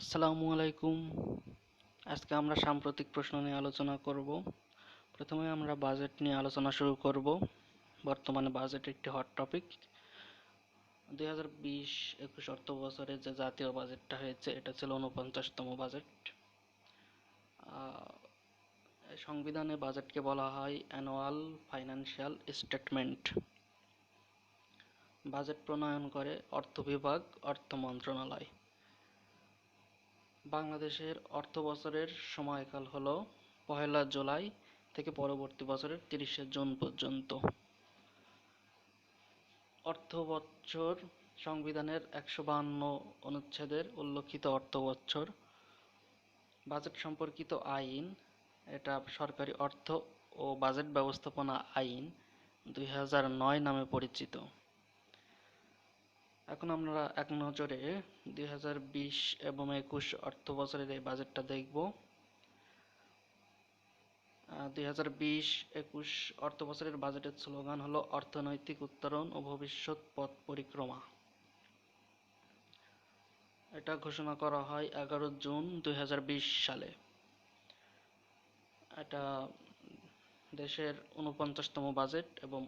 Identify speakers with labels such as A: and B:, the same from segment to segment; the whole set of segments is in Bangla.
A: আসসালামু আলাইকুম। আজকে আমরা সাম্প্রতিক প্রশ্ন নিয়ে আলোচনা করব। প্রথমে আমরা বাজেট নিয়ে আলোচনা শুরু করব। বর্তমানে বাজেট একটি হট টপিক। 2020-21 অর্থ বছরে যে জাতীয় বাজেটটা হয়েছে এটা ছিল 49তম বাজেট। সংবিধানে বাজেটকে বলা হয় অ্যানুয়াল ফাইন্যান্সিয়াল স্টেটমেন্ট। বাজেট প্রণয়ন করে অর্থ বিভাগ, অর্থ মন্ত্রণালয়। বাংলাদেশের অর্থবছরের সময়কাল হল 1 জুলাই থেকে পরবর্তী বছরের 30 জুন পর্যন্ত। অর্থবছর সংবিধানের 152 অনুচ্ছেদের উল্লিখিত অর্থবছর। বাজেট সম্পর্কিত আইন, এটা সরকারি অর্থ ও বাজেট ব্যবস্থাপনা আইন 2009 নামে পরিচিত। এখন আমরা এক নজরে 2020 এবং 21 অর্থ বছরের এই বাজেটটা দেখব। 2020-21 অর্থ বছরের বাজেটের স্লোগান হলো অর্থনৈতিক উত্তরণ ও ভবিষ্যৎ পথ পরিক্রমা। এটা ঘোষণা করা হয় 11 জুন 2020 সালে। এটা দেশের 49তম বাজেট এবং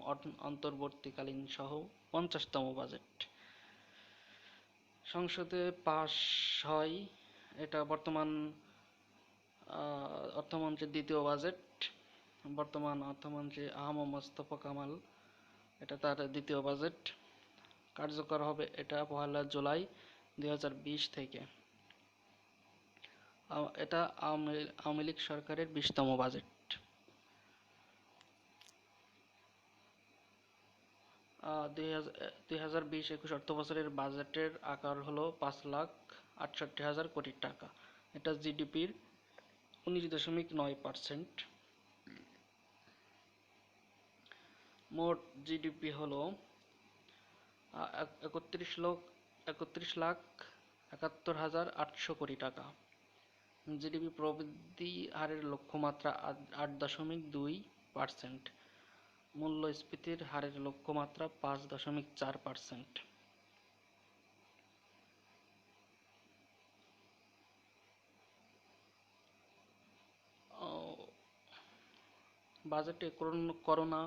A: অন্তর্বর্তীকালীন সহ 50তম বাজেট। সংসদে পাশ হয়। এটা বর্তমান অর্থমন্ত্রীর দ্বিতীয় বাজেট। বর্তমান অর্থমন্ত্রী আ.ম. মোস্তফা কামাল, এটা তার দ্বিতীয় বাজেট। কার্যকর হবে এটা 1 জুলাই 2020 থেকে। এটা আওয়ামী লীগ সরকারের 20তম বাজেট। 2020-21 অর্থ বছরের বাজেটের আকার হলো 5,68,000 কোটি টাকা। এটা জিডিপির 19.9%। মোট জিডিপি হলো 31,71,800 কোটি টাকা। জিডিপি প্রবৃদ্ধি হারের লক্ষ্যমাত্রা 8.2%। মূল্যস্ফীতির হারের লক্ষ্যমাত্রা 5.4%। বাজেটে করোনা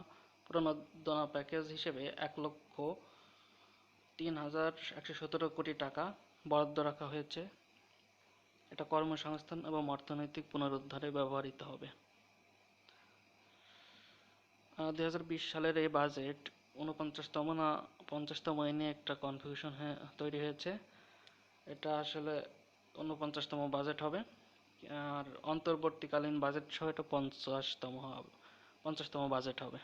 A: প্রণোদনা প্যাকেজ হিসেবে 1,03,117 কোটি টাকা বরাদ্দ রাখা হয়েছে। এটা কর্মসংস্থান এবং অর্থনৈতিক পুনরুদ্ধারে ব্যবহৃত হবে। 2020 সালের এই বাজেট 49তম না 50তম নিয়ে একটা কনফিউশন তৈরি হয়েছে। এটা আসলে 49তম বাজেট হবে, আর অন্তর্বর্তীকালীন বাজেট সহ এটা 50তম বাজেট হবে।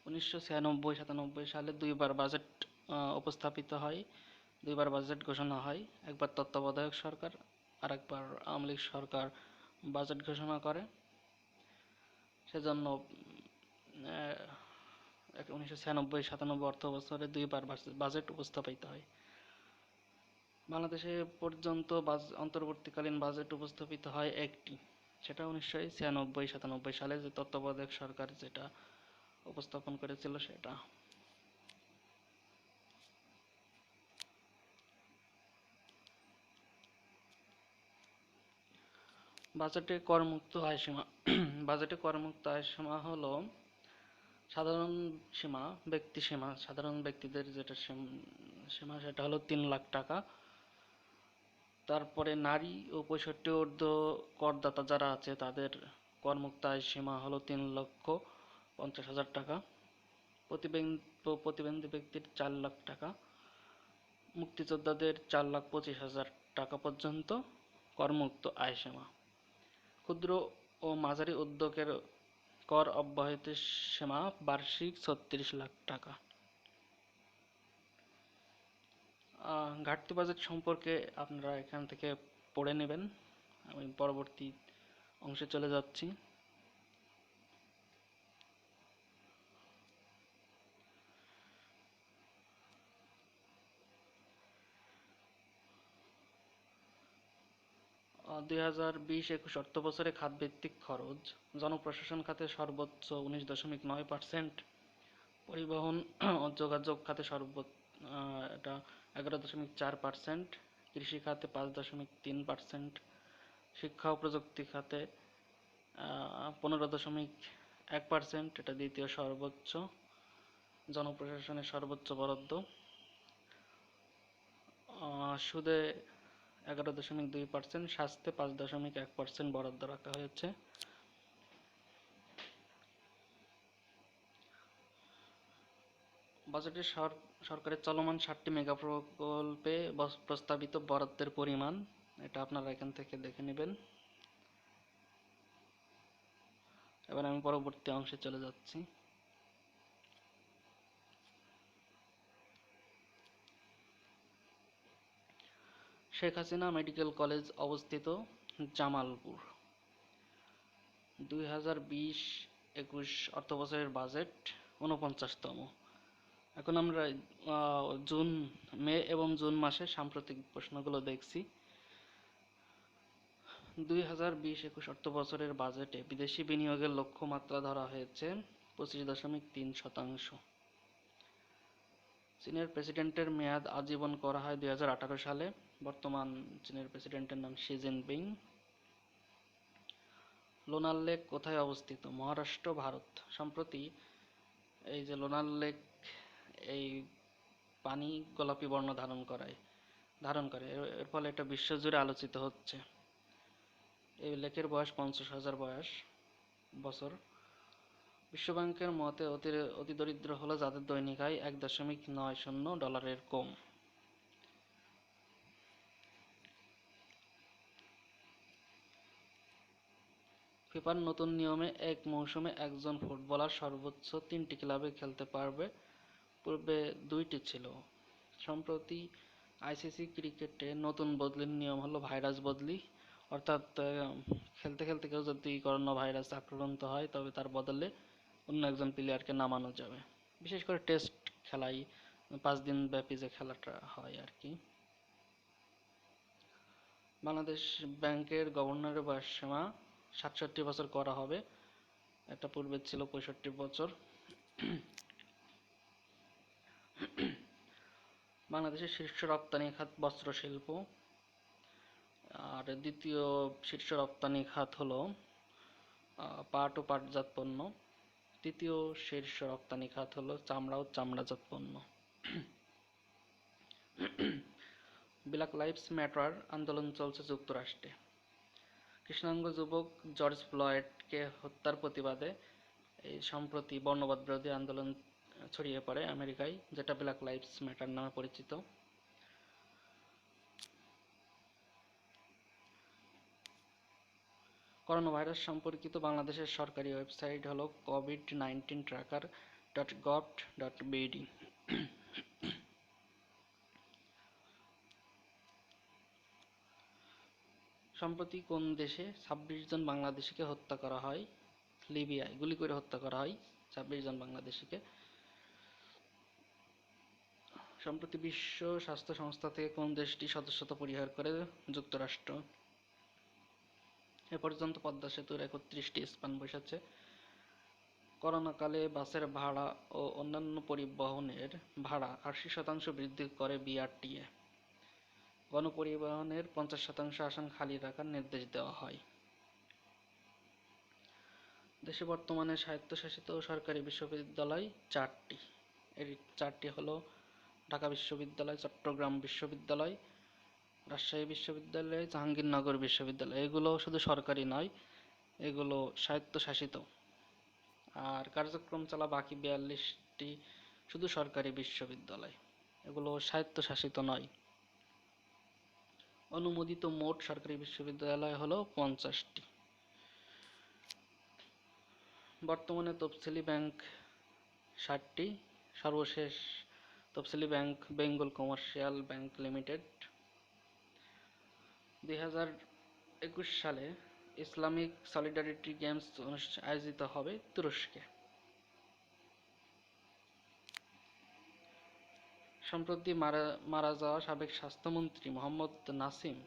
A: 1996-97 সালে দুইবার বাজেট উপস্থাপিত হয়, দুইবার বাজেট ঘোষণা হয়। একবার তত্ত্বাবধায়ক সরকার আর একবার আওয়ামী লীগ সরকার বাজেট ঘোষণা করে। সেজন্য 1996-97 অর্থ বছরে দুইবার বাজেট উপস্থাপিত হয়। বাংলাদেশে পর্যন্ত অন্তর্বর্তীকালীন বাজেট উপস্থাপিত হয় একটি, সেটা 1996-97 সালে যে তত্ত্বাবধায়ক সরকার যেটা উপস্থাপন করেছিল সেটা। বাজেটে করমুক্ত আয়সীমা। বাজেটে করমুক্ত আয়সীমা হলো সাধারণ সীমা, ব্যক্তি সীমা। সাধারণ ব্যক্তিদের যেটা সীমা সেটা হলো 3 লাখ টাকা। তারপরে নারী ও 65 ঊর্ধ্ব করদাতা যারা আছে তাদের করমুক্ত আয় সীমা হলো 3,50,000 টাকা। প্রতিবন্ধী ব্যক্তির 4 লাখ টাকা। মুক্তিযোদ্ধাদের 4,25,000 টাকা পর্যন্ত করমুক্ত আয় সীমা। ক্ষুদ্র ও মাঝারি উদ্যোগের কর অব্যাহতির সীমা বার্ষিক 36 লাখ টাকা। ঘাটতি বাজেট সম্পর্কে আপনারা এখান থেকে পড়ে নেবেন। আমি পরবর্তী অংশে চলে যাচ্ছি। আহ 2020-21 অর্থ বছরে খাতভিত্তিক খরচ জনপ্রশাসন খাতে সর্বোচ্চ 19.9%, পরিবহন ও যোগাযোগ খাতে এটা 11.4%, কৃষি খাতে 5.3%, শিক্ষা ও প্রযুক্তি খাতে 15.1%, এটা দ্বিতীয় সর্বোচ্চ, জনপ্রশাসনের সর্বোচ্চ বরাদ্দ। সুদে 11.2%, স্বাস্থ্যে 5.1% বরাদ্দ রাখা হয়েছে। বাজেটে সরকারের চলমান 7টি মেগা প্রকল্পে প্রস্তাবিত বরাদ্দের পরিমাণ, এটা আপনারা এখান থেকে দেখে নেবেন। এবার আমি পরবর্তী অংশে চলে যাচ্ছি। শেখ হাসিনা মেডিকেল কলেজ অবস্থিত জামালপুর। 2020-21 অর্থবছরের বাজেট 49তম। এখন আমরা মে এবং জুন মাসে সাম্প্রতিক প্রশ্নগুলো দেখছি। 2020-21 অর্থবছরের বাজেটে বিদেশি বিনিয়োগের লক্ষ্যমাত্রা ধরা হয়েছে 25.3%। চীনের প্রেসিডেন্টের মেয়াদ আজীবন করা হয় 2018 সালে। বর্তমান চীনের প্রেসিডেন্টের নাম শি জিনপিং। লোনার লেক কোথায় অবস্থিত? মহারাষ্ট্র, ভারত। সম্প্রতি এই যে লোনার লেক, এই পানি গোলাপি বর্ণ ধারণ করে, এর ফলে এটা বিশ্বজুড়ে আলোচিত হচ্ছে। এই লেকের বয়স 50,000 বছর। বিশ্বব্যাংকের মতে অতি দরিদ্র হলো যাদের দৈনিক আয় $1.90 কম। ফিফার নতুন নিয়মে এক মৌসুমে একজন ফুটবলার সর্বোচ্চ 3টি ক্লাবে খেলতে পারবে, পূর্বে 2টি ছিল। সম্প্রতি আইসিসি ক্রিকেটে নতুন বদলির নিয়ম হলো ভাইরাস বদলি, অর্থাৎ খেলতে খেলতে কেউ যদি করোনা ভাইরাস আক্রান্ত হয় তবে তার বদলে অন্য একজন প্লেয়ারকে নামানো যাবে। বিশেষ করে টেস্ট খেলায় 5 দিন ব্যাপী যে খেলাটা হয় আর কি। বাংলাদেশ ব্যাংকের গভর্নরের বয়সসীমা 67 বছর করা হবে, এটা পূর্বে ছিল 65 বছর। বাংলাদেশের শীর্ষ রপ্তানি খাত বস্ত্র শিল্প, আর দ্বিতীয় শীর্ষ রপ্তানি খাত হলো পাট ও পাটজাত পণ্য। তৃতীয় শীর্ষ রপ্তানি খাত হলো চামড়া ও চামড়াজাত পণ্য। ব্ল্যাক লাইভস ম্যাটার আন্দোলন চলছে যুক্তরাষ্ট্রে। কৃষ্ণাঙ্গ যুবক জর্জ ফ্লয়েডকে হত্যার প্রতিবাদে এই সম্প্রতি বর্ণবাদ বিরোধী আন্দোলন ছড়িয়ে পড়ে আমেরিকায়, যেটা ব্ল্যাক লাইভস ম্যাটার নামে পরিচিত। করোনা ভাইরাস সম্পর্কিত বাংলাদেশের সরকারি ওয়েবসাইট হলো covid19tracker.gov.bd। সম্প্রতি কোন দেশে 26 জন বাংলাদেশিকে হত্যা করা হয়? লিবিয়ায় গুলি করে হত্যা করা হয় 26 জন বাংলাদেশিকে। সম্প্রতি বিশ্ব স্বাস্থ্য সংস্থা থেকে কোন দেশটি সদস্যতা পরিহার করে? যুক্তরাষ্ট্র। এ পর্যন্ত পদ্মা সেতুর 31টি স্পান বসেছে। করোনাকালে বাসের ভাড়া ও অন্যান্য পরিবহনের ভাড়া 80% বৃদ্ধি করে বিআরটিএ। গণপরিবহনের 50% আসন খালি রাখার নির্দেশ দেওয়া হয়। দেশে বর্তমানে স্বায়ত্তশাসিত ও সরকারি বিশ্ববিদ্যালয় 4টি। এর 4টি হলো ঢাকা বিশ্ববিদ্যালয়, চট্টগ্রাম বিশ্ববিদ্যালয়, রাজশাহী বিশ্ববিদ্যালয়, জাহাঙ্গীরনগর বিশ্ববিদ্যালয়। এগুলো শুধু সরকারি নয়, এগুলো স্বায়ত্তশাসিত। আর কার্যক্রম চলা বাকি 42টি শুধু সরকারি বিশ্ববিদ্যালয়, এগুলো স্বায়ত্তশাসিত নয়। অনুমোদিত মোট সরকারি বিশ্ববিদ্যালয় হলো 50টি। বর্তমানে তফসিলি ব্যাংক 60টি। সর্বশেষ তফসিলি bank Bengal commercial bank limited. 2021 সালে ইসলামিক সলিডারিটি গেমস আয়োজিত হবে তুরস্কে। সম্প্রতি মারা যাওয়া সাবেক স্বাস্থ্যমন্ত্রী মোহাম্মদ নাসিম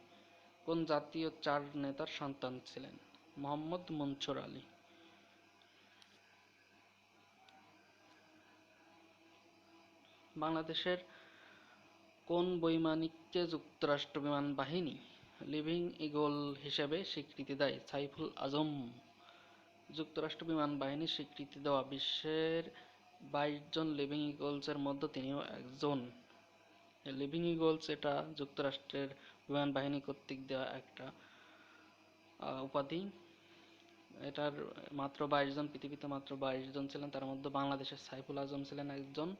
A: কোন জাতীয় 4 নেতার সন্তান ছিলেন? মোহাম্মদ মনসুর আলী। বাংলাদেশের কোন বৈমানিককে যুক্তরাষ্ট্র বিমান বাহিনী লিভিং ইগল হিসেবে স্বীকৃতি দেয়? সাইফুল আজম। যুক্তরাষ্ট্র বিমান বাহিনীর স্বীকৃতি দেওয়া বিশ্বের 22 জন লিভিং ইগলসের মধ্যে তিনিও একজন। লিভিং ইগলস এটা যুক্তরাষ্ট্রের বিমান বাহিনী কর্তৃক দেওয়া একটা উপাধি। এটার মাত্র 22 জন, পৃথিবীতে মাত্র 22 জন ছিলেন, তার মধ্যে বাংলাদেশের সাইফুল আজম ছিলেন একজন।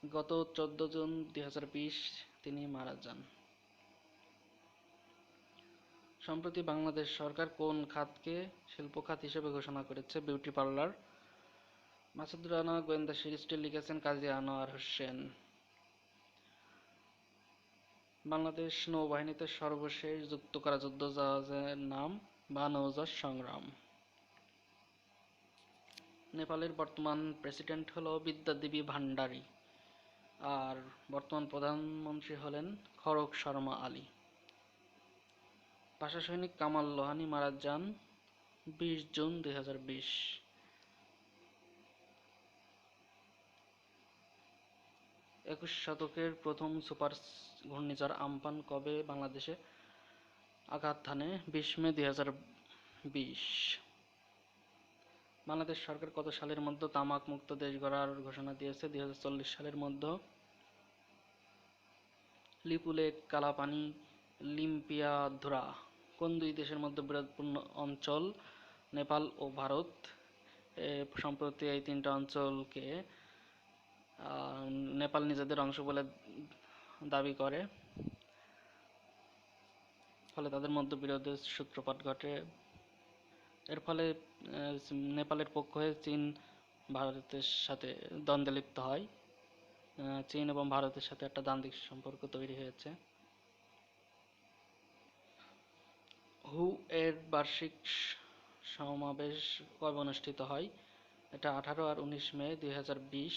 A: গত 14 জুন 2020 তিনি মারা যান। সম্প্রতি বাংলাদেশ সরকার কোন খাতকে শিল্প খাত হিসেবে ঘোষণা করেছে? Beauty parlour. মাসুদ রানা গোয়েন্দা সিরিজটি লিখেছেন কাজী আনোয়ার হোসেন। বাংলাদেশ নৌবাহিনীতে সর্বশেষ যুক্ত করা যুদ্ধজাহাজের নাম বা নৌজাহাজ সংগ্রাম। নেপালের বর্তমান প্রেসিডেন্ট হলো বিদ্যাদেবী ভান্ডারী, আর বর্তমান প্রধানমন্ত্রী হলেন খড়গ শর্মা আলী। ভাষা সৈনিক কামাল লোহানী মারা যান 20 জুন 2020। 21 শতকের প্রথম সুপার ঘূর্ণিঝড় আম্পান কবে বাংলাদেশে আঘাত হানে? 20 মে 2020। বাংলাদেশ সরকার কত সালের মধ্যে তামাক মুক্ত দেশ গড়ার ঘোষণা দিয়েছে? 2040 সালের মধ্যে। লিপু লেক, কালাপানি, লিম্পিয়াধুরা কোন দুই দেশের মধ্যে বিরোধপূর্ণ অঞ্চল? নেপাল ও ভারত। সম্প্রতি এই তিনটা অঞ্চলকে নেপাল নিজেদের অংশ বলে দাবি করে, ফলে তাদের মধ্যে বিরোধের সূত্রপাত ঘটে। এর ফলে নেপালের পক্ষ হয়ে চীন ভারতের সাথে দ্বন্দ্বে লিপ্ত হয়। চীন এবং ভারতের সাথে একটা দ্বান্দ্বিক সম্পর্ক তৈরি হয়েছে। হু এর বার্ষিক সমাবেশ কবে অনুষ্ঠিত হয়? এটা 18 আর 19 মে 2020,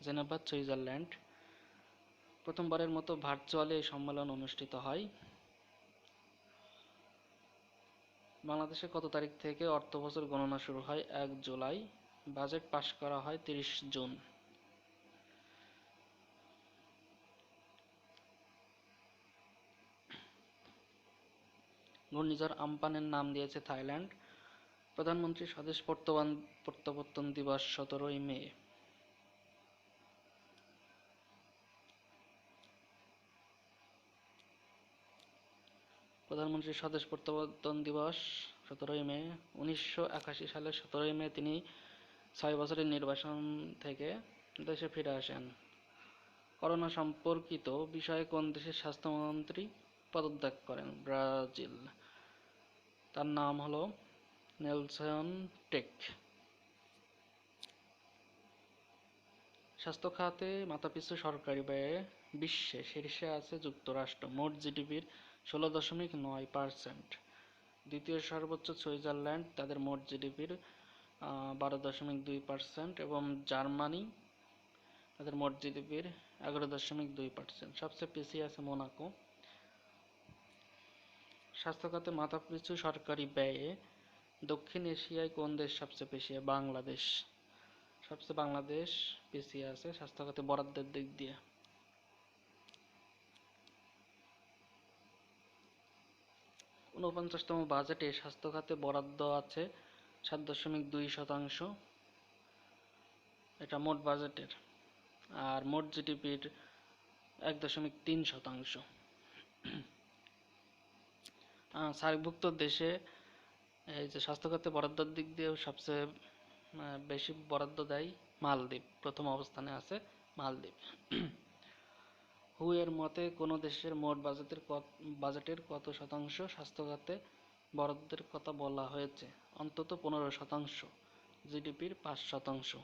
A: জেনেভা, সুইজারল্যান্ড। প্রথমবারের মতো ভার্চুয়ালি এই সম্মেলন অনুষ্ঠিত হয়। বাংলাদেশে কত তারিখ থেকে অর্থবছর গণনা শুরু হয়? 1 জুলাই। বাজেট পাস করা হয় 30 জুন। ঘূর্ণিঝড় আম্পানের নাম দিয়েছে থাইল্যান্ড। প্রধানমন্ত্রী স্বদেশ প্রত্যাবর্তন দিবস 17 মে। প্রধানমন্ত্রী স্বদেশ প্রত্যাবর্তন দিবস 17 মে। 1981 সালের 17 মে তিনি 6 বছরের নির্বাসন থেকে দেশে ফিরে আসেন। করোনা সম্পর্কিত বিষয়ে কোন দেশের স্বাস্থ্যমন্ত্রী পদত্যাগ করেন? ব্রাজিল। তার নাম হলো নেলসন টেক। স্বাস্থ্য খাতে মাথাপিছু সরকারি ব্যয়ে বিশ্বে শীর্ষে আছে যুক্তরাষ্ট্র, মোট জিডিপির 16.9%। দ্বিতীয় সর্বোচ্চ সুইজারল্যান্ড, তাদের মোট জিডিপির 12.2%, এবং জার্মানি, তাদের মোট জিডিপির 11.2%। সবচেয়ে পিছিয়ে আছে মোনাকো। স্বাস্থ্য খাতে মাথাপিছু সরকারি ব্যয়ে দক্ষিণ এশিয়ায় কোন দেশ সবচেয়ে পিছিয়ে? বাংলাদেশ। বাংলাদেশ পিছিয়ে আছে স্বাস্থ্য খাতে বরাদ্দের দিক দিয়ে। 49তম বাজেটে স্বাস্থ্য খাতে বরাদ্দ আছে 7.2%, এটা মোট বাজেটের, আর মোট জিডিপির 1.3%। সার্কভুক্ত দেশে এই যে স্বাস্থ্য খাতে বরাদ্দের দিক দিয়ে সবচেয়ে বেশি বরাদ্দ দেয় মালদ্বীপ, প্রথম অবস্থানে আছে মালদ্বীপ। হু এর মতে কোনো দেশের মোট বাজেটের কত শতাংশ স্বাস্থ্য খাতে বরাদ্দের কথা বলা হয়েছে? অন্তত 15%, জিডিপির 5%।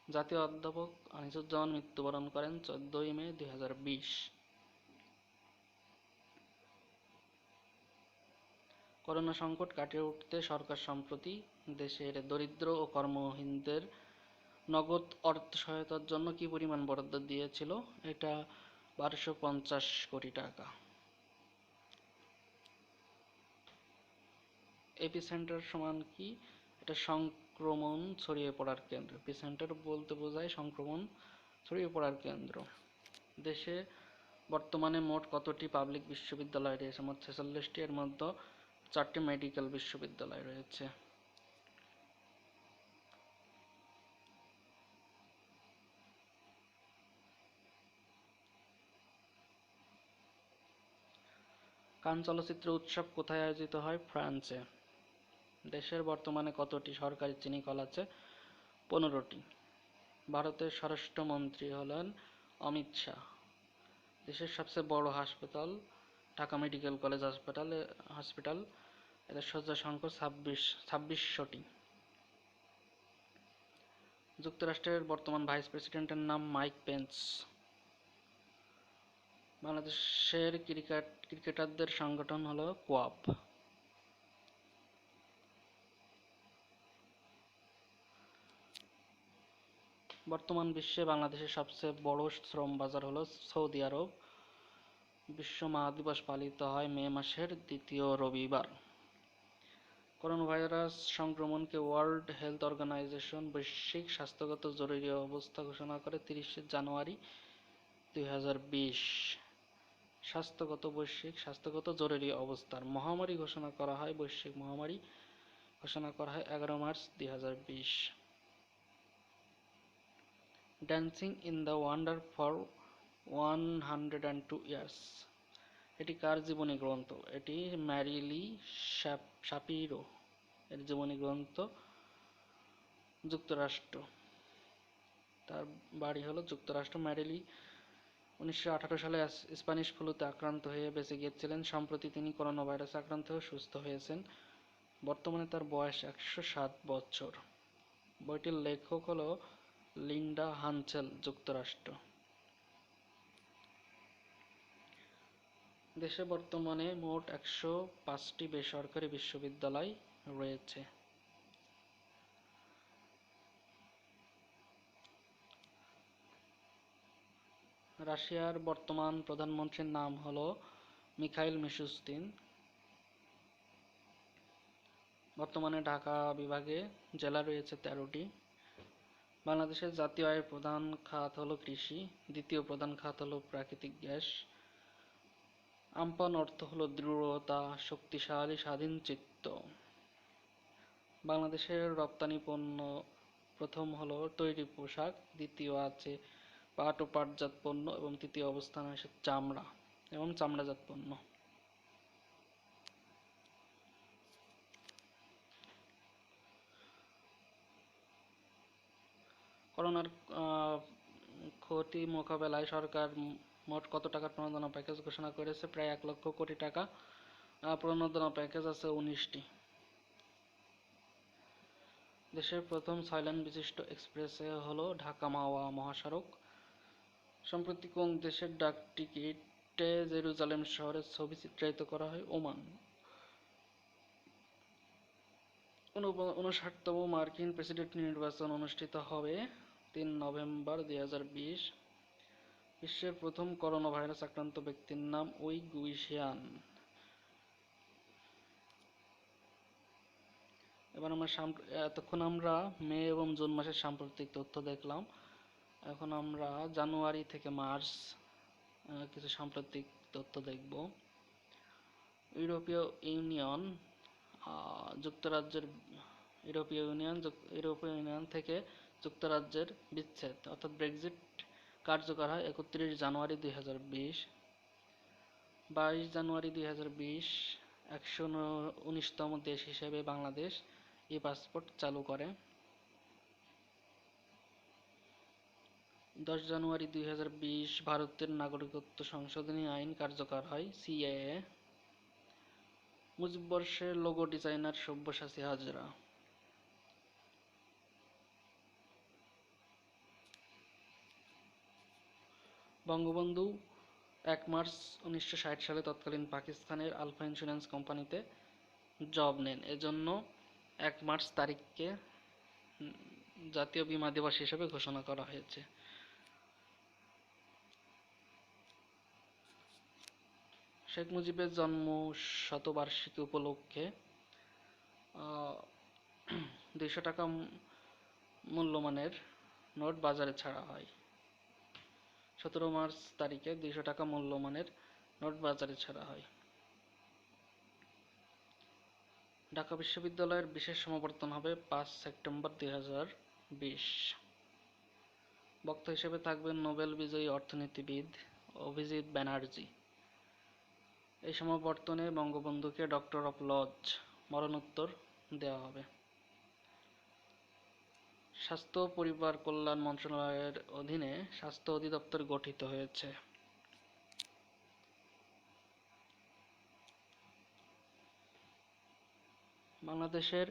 A: জাতীয় অধ্যাপক আনিসুজ্জামান মৃত্যুবরণ করেন 14 মে 2020। করোনা সংকট কাটিয়ে উঠতে সরকার সম্প্রতি দেশের দরিদ্র ও কর্মহীনদের নগদ অর্থ সহায়তার জন্য কি পরিমাণ বরাদ্দ দিয়েছিল? এটা 1250 কোটি টাকা। এপিসেন্টার সমান কি? এটা সংক্রমণ ছড়িয়ে পড়ার কেন্দ্র। এপিসেন্টার বলতে বোঝায় সংক্রমণ ছড়িয়ে পড়ার কেন্দ্র। দেশে বর্তমানে মোট কতটি পাবলিক বিশ্ববিদ্যালয় রয়েছে? মোট 46টি, এর মধ্যে 4টি মেডিকেল বিশ্ববিদ্যালয় রয়েছে। কান চলচ্চিত্র উৎসব কোথায় আয়োজিত হয়? ফ্রান্সে। দেশের বর্তমানে কতটি সরকারি চিনি কল আছে? 15টি। ভারতের স্বরাষ্ট্রমন্ত্রী হলেন অমিত শাহ। দেশের সবচেয়ে বড় হাসপাতাল ঢাকা মেডিকেল কলেজ হসপিটাল। এদের শয্যা সংখ্যা 2600টি। যুক্তরাষ্ট্রের বর্তমান ভাইস প্রেসিডেন্টের নাম মাইক পেন্স। বাংলাদেশের ক্রিকেটারদের সংগঠন হলো কোয়াব। বর্তমান বিশ্বে বাংলাদেশের সবচেয়ে বড় শ্রম বাজার হলো সৌদি আরব। বিশ্ব মা দিবস পালিত হয় মে মাসের দ্বিতীয় রবিবার। করোনা ভাইরাস সংক্রমণকে ওয়ার্ল্ড হেলথ অর্গানাইজেশন বৈশ্বিক স্বাস্থ্যগত জরুরি অবস্থা ঘোষণা করে 30 জানুয়ারি 2020। বৈশ্বিক স্বাস্থ্যগত জরুরি অবস্থার মহামারী ঘোষণা করা হয় বৈশ্বিক মহামারী ঘোষণা করা হয় 11 March 2020। Dancing in the wonder for 102 years এটি কার জীবনী গ্রন্থ? এটি ম্যারিলি শাপিরো এর জীবনী গ্রন্থ। যুক্তরাষ্ট্র, তার বাড়ি হলো যুক্তরাষ্ট্র। ম্যারিলি 1918 সালে স্প্যানিশ ফ্লুতে আক্রান্ত হয়ে বেঁচে গিয়েছিলেন। সম্প্রতি তিনি করোনা ভাইরাসে আক্রান্ত হয়ে সুস্থ হয়েছেন। বর্তমানে তার বয়স 107 বছর। বইটির লেখক হলো লিন্ডা হানসেল। যুক্তরাষ্ট্র। দেশে বর্তমানে মোট 105টি বেসরকারি বিশ্ববিদ্যালয় রয়েছে। রাশিয়ার বর্তমান প্রধানমন্ত্রীর নাম হলো মিখাইল মিশুস্তিন। বর্তমানে ঢাকা বিভাগে জেলা রয়েছে 13টি। বাংলাদেশের জাতীয় আয়ের প্রধান খাত হলো কৃষি, দ্বিতীয় প্রধান খাত হলো প্রাকৃতিক গ্যাস। আমপান অর্থ হলো দৃঢ়তা, শক্তিশালী, স্বাধীন চিত্ত। বাংলাদেশের রপ্তানি পণ্য প্রথম হলো তৈরি পোশাক, দ্বিতীয় আছে পাট ও পাটজাত পণ্য এবং তৃতীয় অবস্থানে আসে চামড়া এবং চামড়াজাত পণ্য। করোনার ক্ষতি মোকাবেলায় সরকার মোট কত টাকার প্রণোদনা প্যাকেজ ঘোষণা করেছে? প্রায় 1 লক্ষ কোটি টাকা প্রণোদনা প্যাকেজ আছে 19টি। দেশের প্রথম 6 লেন বিশিষ্ট এক্সপ্রেসওয়ে হলো ঢাকা মাওয়া মহাসড়ক। সম্প্রতি কোন দেশের ডাক টিকিটে জেরুজালেম শহরের ছবি চিত্রায়িত করা হয়? ওমান। 59তম মার্কিন প্রেসিডেন্ট নির্বাচন অনুষ্ঠিত হবে 3 নভেম্বর 2020। বিশ্বের প্রথম করোনা ভাইরাস আক্রান্ত ব্যক্তির নাম ওই গুইশিয়ান। এবার এতক্ষণ আমরা মে এবং জুন মাসের সাম্প্রতিক তথ্য দেখলাম। এখন আমরা জানুয়ারি থেকে মার্চ কিছু সাম্প্রতিক তথ্য দেখব। ইউরোপীয় ইউনিয়ন থেকে যুক্তরাজ্যের বিচ্ছেদ অর্থাৎ ব্রেক্সিট কার্যকর হয় 31 জানুয়ারি 2020। 22 জানুয়ারি 2020 119তম দেশ হিসেবে বাংলাদেশ ই-পাসপোর্ট চালু করে। 10 জানুয়ারি 2020 ভারতের নাগরিকত্ব সংশোধনী আইন কার্যকর হয়, সিএএ। মুজিববর্ষের logo designer Sabyasachi Hazra. Bangabandhu 1 March 1960 সালে তৎকালীন পাকিস্তানের আলফা ইন্স্যুরেন্স কোম্পানিতে জব নেন। এজন্য 1 মার্চ তারিখকে জাতীয় বীমা দিবস হিসেবে ঘোষণা করা হয়েছে। শেখ মুজিবের জন্ম শতবার্ষিকী উপলক্ষে 200 টাকা মূল্যমানের নোট বাজারে ছাড়া হয়। 17 মার্চ তারিখে 200 টাকা মূল্যমানের নোট বাজারে ছাড়া হয়। ঢাকা বিশ্ববিদ্যালয়ের বিশেষ সমাবর্তন হবে 5 সেপ্টেম্বর 2020। বক্তা হিসেবে থাকবেন নোবেল বিজয়ী অর্থনীতিবিদ অভিজিৎ ব্যানার্জি। এই সমাবর্তনে বঙ্গবন্ধুকে ডক্টর অফ লজ মরণোত্তর দেওয়া হবে। স্বাস্থ্য ও পরিবার কল্যাণ মন্ত্রণালয়ের অধীনে স্বাস্থ্য অধিদপ্তর গঠিত হয়েছে। বাংলাদেশের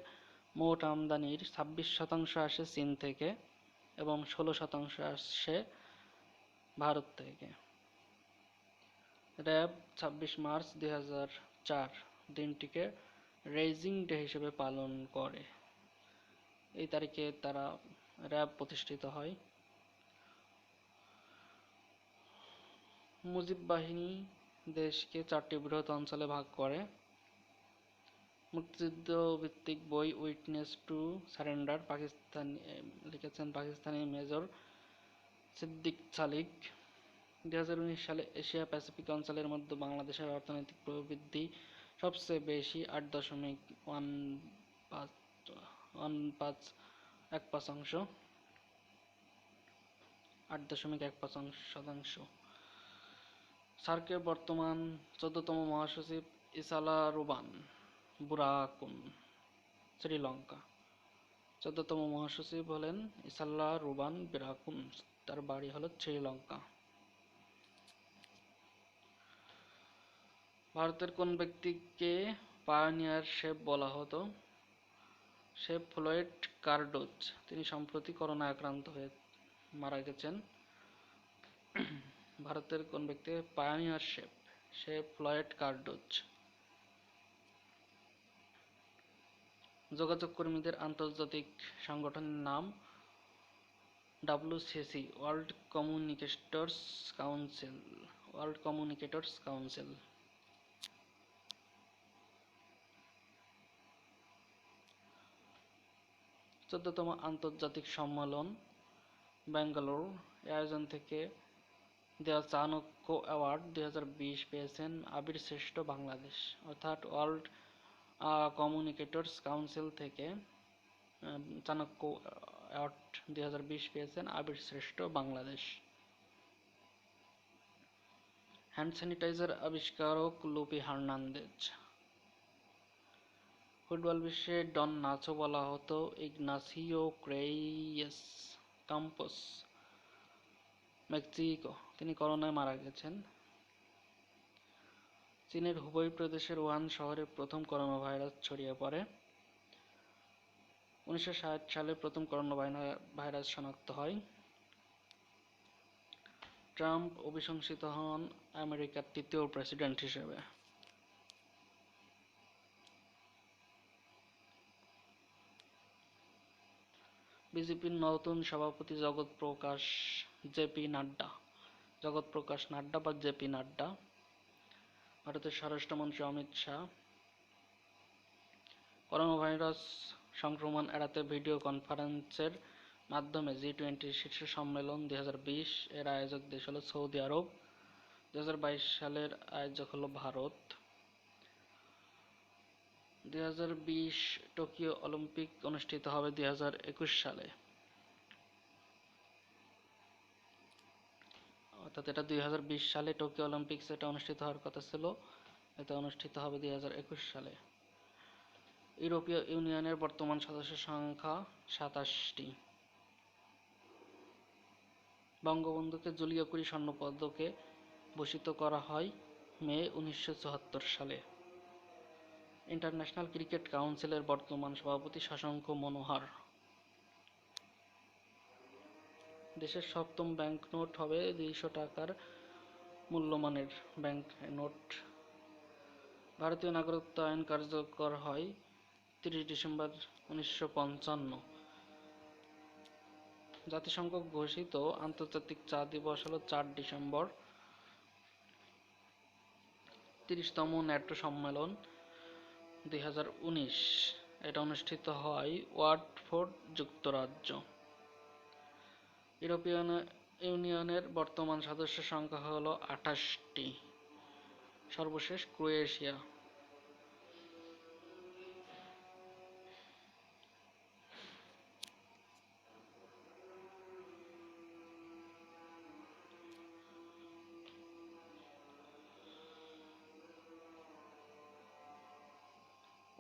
A: মোট আমদানির 26% আসে চীন থেকে এবং 16% আসে ভারত থেকে। র্যাব 26 মার্চ 2004 দিনটিকে রেইজিং ডে হিসেবে পালন করে। এই তারিখে তারা র্যাব প্রতিষ্ঠিত হয়। মুজিব বাহিনী দেশকে 4টি বৃহৎ অঞ্চলে ভাগ করে। মুক্তিযুদ্ধ ভিত্তিক বই উইটনেস টু সারেন্ডার লিখেছেন পাকিস্তানি মেজর সিদ্দিক সালিক। 2019 সালে এশিয়া প্যাসিফিক অঞ্চলের মধ্যে বাংলাদেশের অর্থনৈতিক প্রবৃদ্ধি সবচেয়ে বেশি 8.15%। সার্কের বর্তমান 14তম মহাসচিব ইসালা রুবান বুরাকুন, শ্রীলঙ্কা। 14তম মহাসচিব হলেন ইসালা রুবান বুরাকুন, তার বাড়ি হল শ্রীলঙ্কা। ভারতের কোন ব্যক্তিকে পায়োনিয়ার শেফ বলা হতো? শেফ ফ্লয়েড কার্ডোজ। তিনি সম্প্রতি করোনায় আক্রান্ত হয়ে মারা গেছেন। ভারতের কোন ব্যক্তিকে pioneer chef? Chef Floyd Cardoz. যোগাযোগ কর্মীদের আন্তর্জাতিক সংগঠনের নাম WCC, ওয়ার্ল্ড কমিউনিকেটর্স কাউন্সিল। 14তম আন্তর্জাতিক সম্মেলন ব্যাঙ্গালোর এই আয়োজন থেকে দেওয়া চাণক্য অ্যাওয়ার্ড 2020 পেয়েছেন আবির শ্রেষ্ঠ বাংলাদেশ। অর্থাৎ ওয়ার্ল্ড কমিউনিকেটর্স কাউন্সিল থেকে চাণক্য অ্যাওয়ার্ড 2020 পেয়েছেন আবির শ্রেষ্ঠ বাংলাদেশ। হ্যান্ড স্যানিটাইজার আবিষ্কারক লুপি হার্নান্দেজ। ফুটবল বিশ্বে ডন নাচো বলা হতো ইগনাসিও ক্রেইয়েস কাম্পোস, মেক্সিকো। তিনি করোনায় মারা গেছেন। চীনের হুবই প্রদেশের উহান শহরে প্রথম করোনা ভাইরাস ছড়িয়ে পড়ে। 1960 সালে প্রথম করোনা ভাইরাস শনাক্ত হয়। ট্রাম্প অভিশংসিত হন আমেরিকার 3য় প্রেসিডেন্ট হিসেবে। বিজেপির নতুন সভাপতি জগৎ প্রকাশ নাড্ডা বা জেপি নাড্ডা। ভারতের স্বরাষ্ট্রমন্ত্রী অমিত শাহ। করোনা ভাইরাস সংক্রমণ এড়াতে ভিডিও কনফারেন্সের মাধ্যমে G20 শীর্ষ সম্মেলন 2020 এর আয়োজক দেশ হল সৌদি আরব। 2022 সালের আয়োজক হল ভারত। 2020 টোকিও অলিম্পিক অনুষ্ঠিত হবে 2021 সালে। অর্থাৎ এটা 2020 সালে টোকিও অলিম্পিক্স এটা অনুষ্ঠিত হওয়ার কথা ছিল, এটা অনুষ্ঠিত হবে 2021 সালে। ইউরোপীয় ইউনিয়নের বর্তমান সদস্য সংখ্যা 27টি। বঙ্গবন্ধুকে জুলিও কুরি স্বর্ণপদকে ভূষিত করা হয় মে 1974 সালে। ইন্টারন্যাশনাল ক্রিকেট কাউন্সিলের বর্তমান সভাপতি শশাঙ্ক মনোহর। দেশের 7ম ব্যাংকনোট হবে 200 টাকার মূল্যমানের ব্যাংকনোট। ভারতীয় নাগরিকত্ব আইন কার্যকর হয় 30 ডিসেম্বর 1955। জাতিসংঘ ঘোষিত আন্তর্জাতিক চা দিবস হল 4 ডিসেম্বর। 30তম ন্যাটো সম্মেলন 2019 এটা অনুষ্ঠিত হয় ওয়াটফোর্ড, যুক্তরাজ্য। ইউরোপীয় ইউনিয়নের বর্তমান সদস্য সংখ্যা হল 28টি। সর্বশেষ ক্রোয়েশিয়া।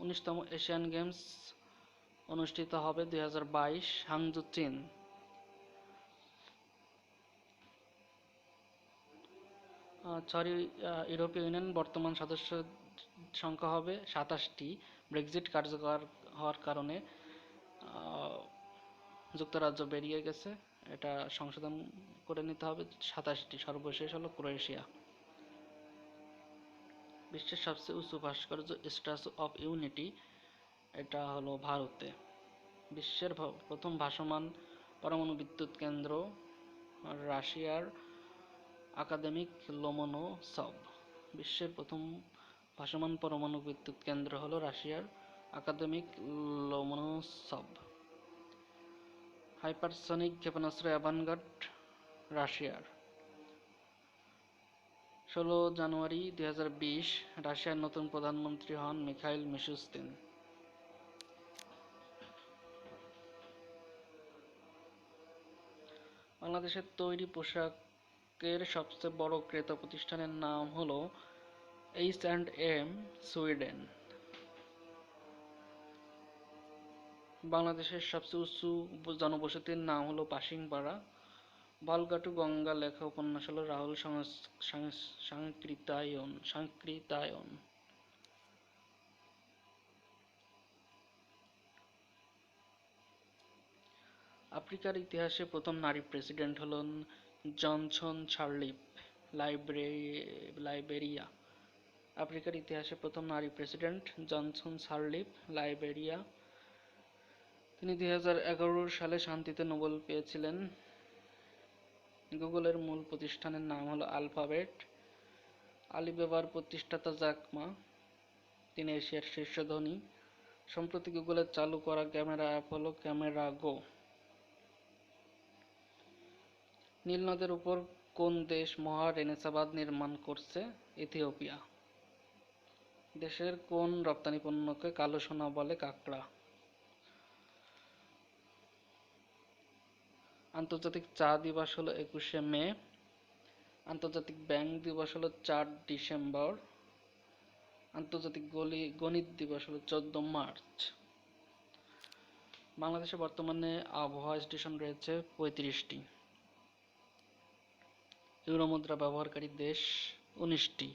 A: উনিশতম এশিয়ান গেমস অনুষ্ঠিত হবে 2022 হাংজু, চীন। ইউরোপীয় ইউনিয়ন বর্তমান সদস্য সংখ্যা হবে 27টি। ব্রেক্সিট কার্যকর হওয়ার কারণে যুক্তরাজ্য বেরিয়ে গেছে, এটা সংশোধন করে নিতে হবে 27টি। সর্বশেষ হলো ক্রোয়েশিয়া। বিশ্বের সবচেয়ে উঁচু ভাস্কর্য স্ট্যাচু অফ ইউনিটি, এটা হলো ভারতে। বিশ্বের প্রথম ভাসমান পরমাণু বিদ্যুৎ কেন্দ্র রাশিয়ার আকাদেমিক লোমোনোসভ। বিশ্বের প্রথম ভাসমান পরমাণু বিদ্যুৎ কেন্দ্র হলো রাশিয়ার আকাদেমিক লোমোনোসভ। হাইপারসনিক ক্ষেপণাস্ত্র অ্যাভানগার্ড রাশিয়ার। 16 জানুয়ারি 2020 রাশিয়ার নতুন প্রধানমন্ত্রী হন মিখাইল মিশুস্তিন। বাংলাদেশের তৈরি পোশাকের সবচেয়ে বড় ক্রেতা প্রতিষ্ঠানের নাম হলো H&M, সুইডেন। বাংলাদেশের সবচেয়ে উঁচু জনবসতির নাম হলো পাশিংপাড়া। বালঘাটু গঙ্গা লেখা উপন্যাস হলো রাহুল সাংকৃত্যায়ন। আফ্রিকার ইতিহাসে প্রথম নারী প্রেসিডেন্ট হলেন জনসন সার্লিফ, লাইবেরিয়া। আফ্রিকার ইতিহাসে প্রথম নারী প্রেসিডেন্ট জনসন সার্লিফ, লাইবেরিয়া। তিনি 2011 সালে শান্তিতে নোবেল পেয়েছিলেন। গুগলের মূল প্রতিষ্ঠানের নাম হলো আলফাবেট। আলিবাবার প্রতিষ্ঠাতা জ্যাক মা, তিনি এশিয়ার শীর্ষ ধনী। সম্প্রতি গুগলের চালু করা ক্যামেরা অ্যাপ হলো ক্যামেরা গো। নীল নদের উপর কোন দেশ মহা রেনেসাঁ নির্মাণ করছে? ইথিওপিয়া। দেশের কোন রপ্তানি পণ্যকে কালো সোনা বলে? কাঁকড়া। আন্তর্জাতিক চা দিবস হলো 21শে মে। আন্তর্জাতিক ব্যাংক দিবস হলো 4 ডিসেম্বর। আন্তর্জাতিক গণিত দিবস হলো 14 মার্চ। বাংলাদেশে বর্তমানে আবহাওয়া স্টেশন রয়েছে 35টি। ইউরো মুদ্রা ব্যবহারকারী দেশ 19টি।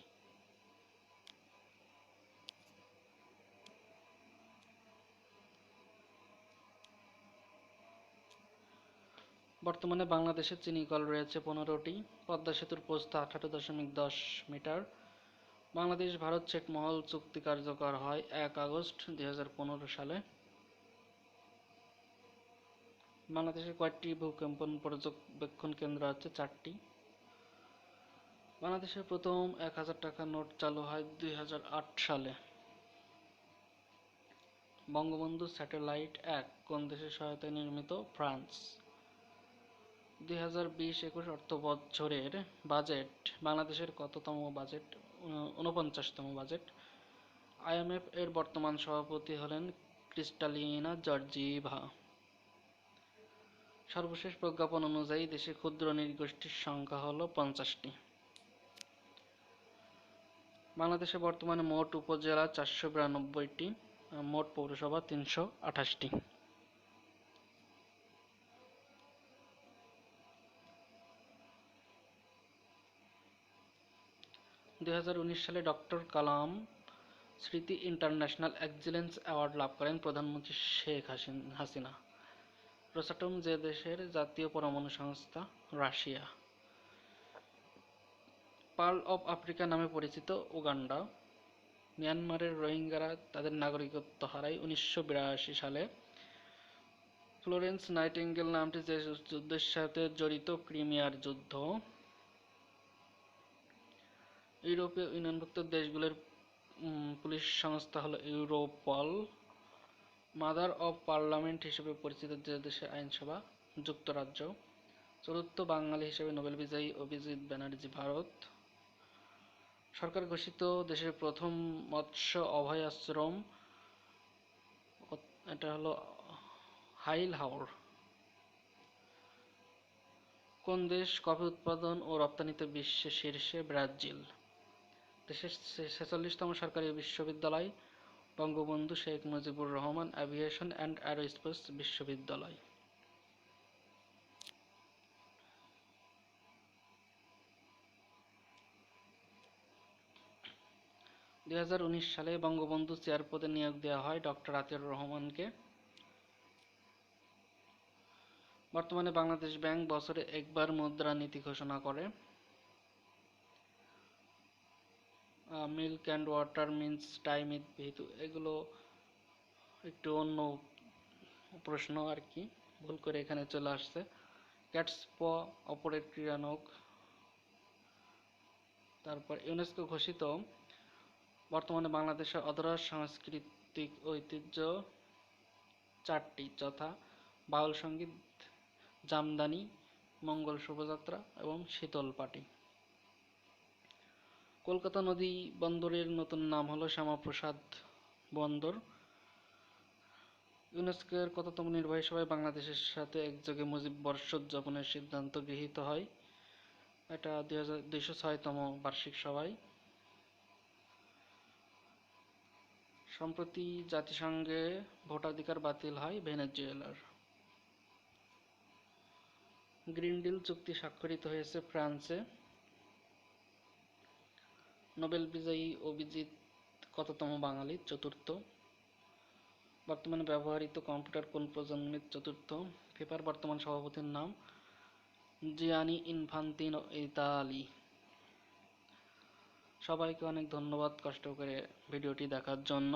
A: বর্তমানে বাংলাদেশে চিনিকল রয়েছে 15টি। পদ্মা সেতুর প্রস্থ 18.10 মিটার। বাংলাদেশ ভারত ছিটমহল চুক্তি কার্যকর হয় 1 আগস্ট 2015 সালে। বাংলাদেশে কয়টি ভূকম্পন পর্যবেক্ষণ কেন্দ্র আছে? 4টি। বাংলাদেশের প্রথম 1000 টাকা নোট চালু হয় 2008 সালে। বঙ্গবন্ধু স্যাটেলাইট 1 কোন দেশের সহায়তায় নির্মিত? ফ্রান্স। 2020-21 অর্থবছরের বাজেট বাংলাদেশের কততম বাজেট? 49তম বাজেট। IMF এর বর্তমান সভাপতি হলেন ক্রিস্টালিনা জর্জিভা। সর্বশেষ প্রজ্ঞাপন অনুযায়ী দেশে ক্ষুদ্র নৃগোষ্ঠীর সংখ্যা হল 50টি। বাংলাদেশে বর্তমানে মোট উপজেলা 492টি, মোট পৌরসভা 328টি। 2019 সালে ডক্টর কালাম স্মৃতি ইন্টারন্যাশনাল এক্সিলেন্স অ্যাওয়ার্ড লাভ করেন প্রধানমন্ত্রী শেখ হাসিনা। রোসাটম যে দেশের জাতীয় পরমাণু সংস্থা? রাশিয়া। পার্ল অফ আফ্রিকা নামে পরিচিত উগান্ডা। মিয়ানমারের রোহিঙ্গারা তাদের নাগরিকত্ব হারায় 1982 সালে। ফ্লোরেন্স নাইটিঙ্গেল নামটি যে যুদ্ধের সাথে জড়িত? ক্রিমিয়ার যুদ্ধ। ইউরোপীয় ইউনিয়নভুক্ত দেশগুলোর পুলিশ সংস্থা হলো ইউরোপল। মাদার অব পার্লামেন্ট হিসেবে পরিচিত যে দেশের আইনসভা, যুক্তরাজ্য। চতুর্থ বাঙালি হিসেবে নোবেল বিজয়ী অভিজিৎ ব্যানার্জি, ভারত। সরকার ঘোষিত দেশের প্রথম মৎস্য অভয়াশ্রম, এটা হলো হাইল হাওর। কোন দেশ কফি উৎপাদন ও রপ্তানিতে বিশ্বে শীর্ষে? ব্রাজিল। দেশের 46তম সরকারি বিশ্ববিদ্যালয়, Bangabandhu Sheikh Mujibur Rahman aviation and aerospace বিশ্ববিদ্যালয়। 2019 সালে বঙ্গবন্ধু চেয়ার পদে নিয়োগ দেওয়া হয় ডক্টর আতিউর রহমানকে। বর্তমানে বাংলাদেশ ব্যাংক বছরে একবার মুদ্রানীতি ঘোষণা করে। Milk and water means time যেহেতু এগুলো একটু অন্য প্রশ্ন আর কি, ভুল করে এখানে চলে আসছে। ক্যাটসপ অপরের ক্রীড়ানক। তারপর ইউনেস্কো ঘোষিত বর্তমানে বাংলাদেশের অধরা সাংস্কৃতিক ঐতিহ্য 4টি, যথা বাউল সঙ্গীত, জামদানি, মঙ্গল শোভাযাত্রা এবং শীতল পাটি। কলকাতা নদী বন্দরের নতুন নাম হলো শ্যামাপ্রসাদ বন্দর। ইউনেস্কোর কততম নির্বাহী সভায় বাংলাদেশের সাথে একযোগে মুজিব বর্ষ উদযাপনের সিদ্ধান্ত গৃহীত হয়? এটা 206তম বার্ষিক সভায়। সম্প্রতি জাতিসংঘে ভোটাধিকার বাতিল হয় ভেনেজুয়েলার। গ্রিন ডিল চুক্তি স্বাক্ষরিত হয়েছে ফ্রান্সে। নোবেল বিজয়ী অভিজিৎ কততম বাঙালি? চতুর্থ। বর্তমানে ব্যবহৃত কম্পিউটার কোন প্রজন্মের? চতুর্থ। ফিফার বর্তমান সভাপতির নাম? Giani Infantino Italy. সবাইকে অনেক ধন্যবাদ কষ্ট করে ভিডিওটি দেখার জন্য।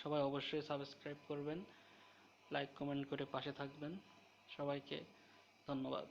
A: সবাই অবশ্যই সাবস্ক্রাইব করবেন, লাইক কমেন্ট করে পাশে থাকবেন। সবাইকে ধন্যবাদ।